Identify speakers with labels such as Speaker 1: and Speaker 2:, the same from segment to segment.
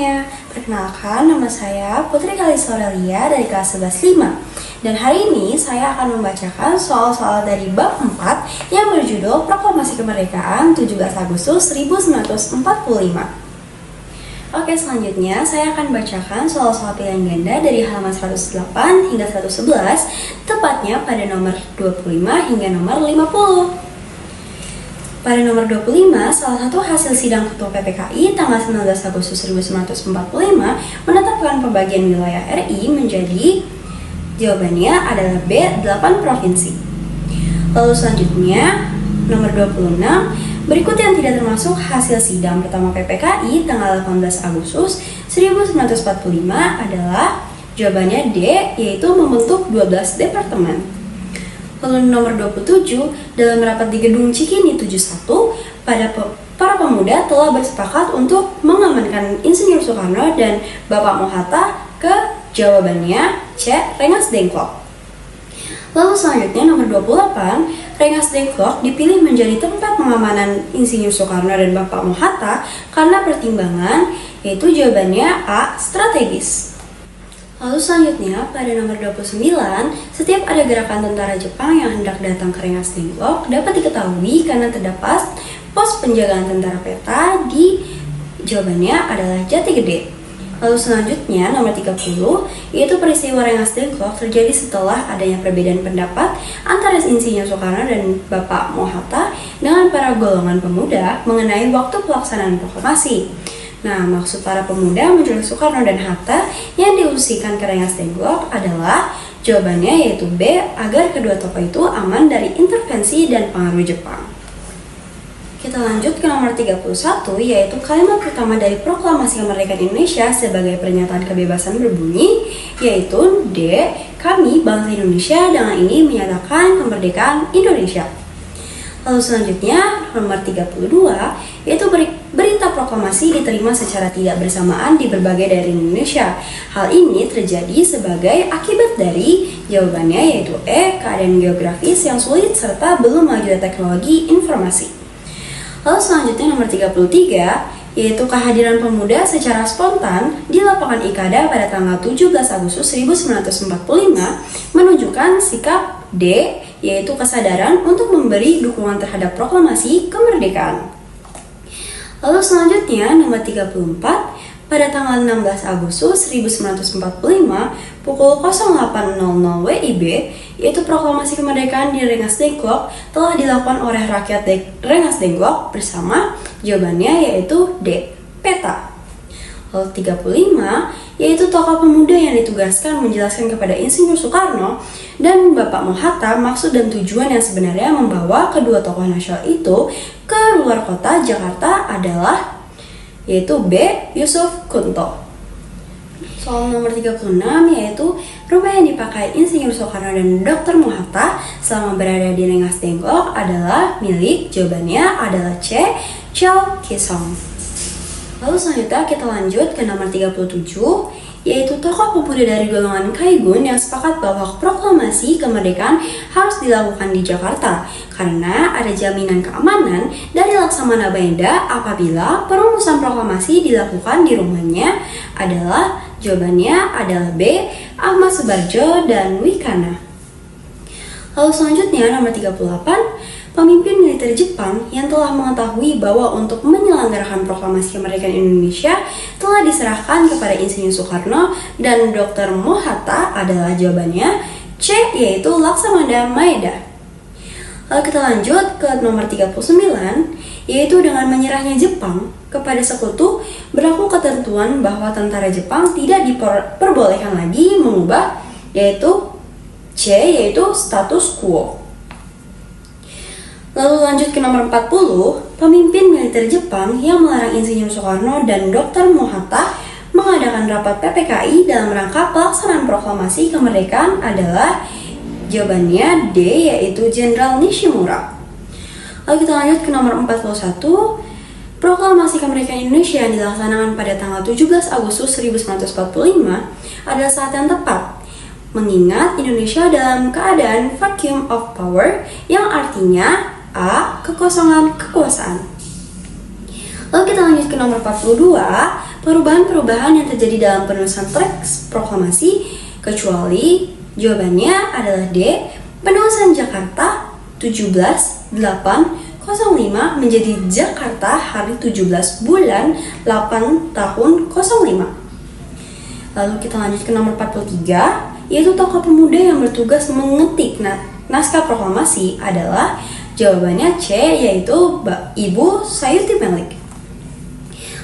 Speaker 1: semuanya, perkenalkan nama saya Putri Kalista Aurelia dari kelas 11-5. Dan hari ini saya akan membacakan soal-soal dari bab 4 yang berjudul Proklamasi Kemerdekaan 17 Agustus 1945. Oke, selanjutnya saya akan bacakan soal-soal pilihan ganda dari halaman 108 hingga 111, tepatnya pada nomor 25 hingga nomor 50. Pada nomor 25, salah satu hasil sidang Ketua PPKI tanggal 19 Agustus 1945 menetapkan pembagian wilayah RI menjadi, jawabannya adalah B, 8 provinsi. Lalu selanjutnya, nomor 26, berikut yang tidak termasuk hasil sidang pertama PPKI tanggal 18 Agustus 1945 adalah, jawabannya D, yaitu membentuk 12 departemen. Lalu nomor 27, dalam rapat di gedung Cikini 71, para pemuda telah bersepakat untuk mengamankan Insinyur Soekarno dan Bapak Mohatta ke, jawabannya C, Rengas Dengklok. Lalu selanjutnya nomor 28, Rengas Dengklok dipilih menjadi tempat pengamanan Insinyur Soekarno dan Bapak Mohatta karena pertimbangan, yaitu jawabannya A, strategis. Lalu selanjutnya, pada nomor 29, setiap ada gerakan tentara Jepang yang hendak datang ke Rengas Dengklok dapat diketahui karena terdapat pos penjagaan tentara peta di, jawabannya adalah Jati Gede. Lalu selanjutnya, nomor 30, yaitu peristiwa Rengas Dengklok terjadi setelah adanya perbedaan pendapat antara Insinyur Soekarno dan Bapak Mohatta dengan para golongan pemuda mengenai waktu pelaksanaan proklamasi. Nah, maksud para pemuda menculik Soekarno dan Hatta yang diungsikan ke Rengas Dengklok adalah, jawabannya yaitu B, agar kedua tokoh itu aman dari intervensi dan pengaruh Jepang. Kita lanjut ke nomor 31, yaitu kalimat pertama dari Proklamasi Kemerdekaan Indonesia sebagai pernyataan kebebasan berbunyi, yaitu D, kami bangsa Indonesia dengan ini menyatakan kemerdekaan Indonesia. Lalu selanjutnya, nomor 32, yaitu berita proklamasi diterima secara tidak bersamaan di berbagai daerah Indonesia. Hal ini terjadi sebagai akibat dari, jawabannya yaitu E, keadaan geografis yang sulit serta belum majunya teknologi informasi. Lalu selanjutnya nomor 33, yaitu kehadiran pemuda secara spontan di lapangan Ikada pada tanggal 17 Agustus 1945 menunjukkan sikap D, yaitu kesadaran untuk memberi dukungan terhadap proklamasi kemerdekaan. Lalu selanjutnya nomor 34, pada tanggal 16 Agustus 1945 pukul 08.00 WIB, yaitu proklamasi kemerdekaan di Rengas Dengklok telah dilakukan oleh rakyat Rengas Dengklok bersama, jawabannya yaitu D, peta. Lalu 35, yaitu tokoh pemuda yang ditugaskan menjelaskan kepada Insinyur Soekarno dan Bapak Mohatta maksud dan tujuan yang sebenarnya membawa kedua tokoh nasional itu ke luar kota Jakarta adalah, yaitu B, Yusuf Kunto. Soal nomor 36, yaitu rumah yang dipakai Insinyur Soekarno dan Dr. Mohatta selama berada di Rengas Dengklok adalah milik, jawabannya adalah C, Chow Kisong. Lalu selanjutnya kita lanjut ke nomor 37, yaitu tokoh pemuda dari golongan Kaigun yang sepakat bahwa proklamasi kemerdekaan harus dilakukan di Jakarta karena ada jaminan keamanan dari Laksamana Benda apabila perumusan proklamasi dilakukan di rumahnya adalah, jawabannya adalah B, Ahmad Subarjo dan Wikana. Lalu selanjutnya nomor 38, pemimpin militer Jepang yang telah mengetahui bahwa untuk menyelenggarakan proklamasi kemerdekaan Indonesia telah diserahkan kepada Insinyur Soekarno dan Dr. Mohatta adalah, jawabannya C, yaitu Laksamana Maeda. Lalu kita lanjut ke nomor 39, yaitu dengan menyerahnya Jepang kepada sekutu berlaku ketentuan bahwa tentara Jepang tidak diperbolehkan lagi mengubah, yaitu C, yaitu status quo. Lalu lanjut ke nomor 40, pemimpin militer Jepang yang melarang Insinyur Soekarno dan Dr. Mohatta mengadakan rapat PPKI dalam rangka pelaksanaan proklamasi kemerdekaan adalah, jawabannya D, yaitu Jenderal Nishimura. Lalu kita lanjut ke nomor 41, proklamasi kemerdekaan Indonesia yang dilaksanakan pada tanggal 17 Agustus 1945 adalah saat yang tepat, mengingat Indonesia dalam keadaan vacuum of power yang artinya A, kekosongan kekuasaan. Lalu kita lanjut ke nomor 42, perubahan-perubahan yang terjadi dalam penulisan teks proklamasi, kecuali jawabannya adalah D. Penulisan Jakarta 17/8/05 menjadi Jakarta hari 17 bulan 8 tahun 05. Lalu kita lanjut ke nomor 43, yaitu tokoh pemuda yang bertugas mengetik naskah proklamasi adalah jawabannya C, yaitu Ibu Sayuti Melik.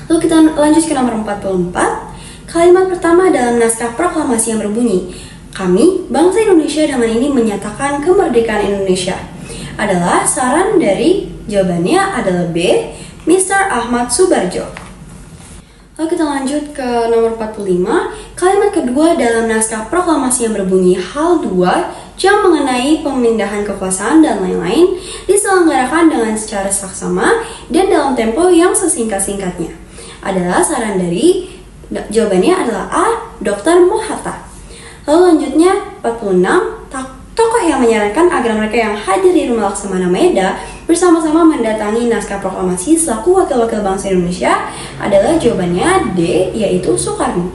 Speaker 1: Lalu kita lanjut ke nomor 44. Kalimat pertama dalam naskah proklamasi yang berbunyi, "Kami, bangsa Indonesia dengan ini menyatakan kemerdekaan Indonesia," adalah saran dari jawabannya adalah B, Mr. Ahmad Subarjo. Lalu kita lanjut ke nomor 45. Kalimat kedua dalam naskah proklamasi yang berbunyi hal 2 yang mengenai pemindahan kekuasaan dan lain-lain diselenggarakan dengan secara saksama dan dalam tempo yang sesingkat-singkatnya, adalah saran dari jawabannya adalah A, Dr. Mohatta. Lalu lanjutnya 46. Tokoh yang menyarankan agar mereka yang hadir di Rumah Laksamana Maeda bersama-sama mendatangi naskah proklamasi selaku wakil-wakil bangsa Indonesia adalah jawabannya D, yaitu Soekarno.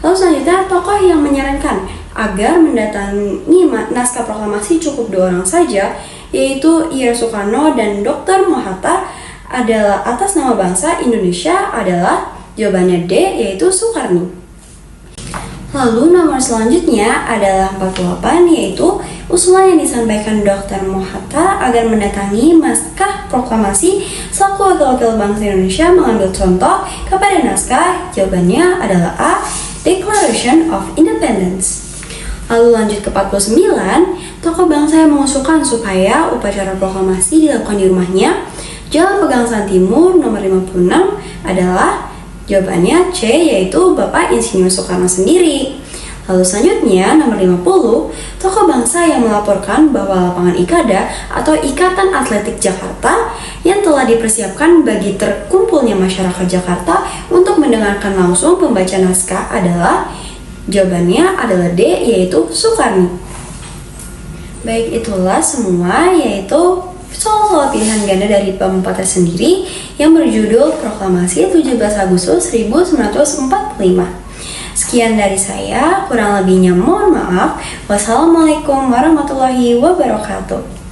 Speaker 1: Lalu selanjutnya, tokoh yang menyarankan agar mendatangi naskah proklamasi cukup 2 orang saja, yaitu Ir Soekarno dan Dr. Mohatta adalah atas nama bangsa Indonesia adalah jawabannya D, yaitu Soekarno. Lalu nomor selanjutnya adalah 48, yaitu usulan yang disampaikan Dr. Mohatta agar mendatangi naskah proklamasi selaku wakil-wakil bangsa Indonesia mengambil contoh kepada naskah. Jawabannya adalah A, Declaration of Independence. Lalu lanjut ke 49, tokoh bangsa yang mengusulkan supaya upacara proklamasi dilakukan di rumahnya, Jalan Pegangsaan Timur nomor 56 adalah jawabannya C, yaitu Bapak Insinyur Soekarno sendiri. Lalu selanjutnya nomor 50, tokoh bangsa yang melaporkan bahwa lapangan IKADA atau Ikatan Atletik Jakarta yang telah dipersiapkan bagi terkumpulnya masyarakat Jakarta untuk mendengarkan langsung pembaca naskah adalah jawabannya adalah D, yaitu Soekarno. Baik, itulah semua yaitu soal-soal pilihan ganda dari PEM 4 tersendiri yang berjudul Proklamasi 17 Agustus 1945. Sekian dari saya, kurang lebihnya mohon maaf. Wassalamualaikum warahmatullahi wabarakatuh.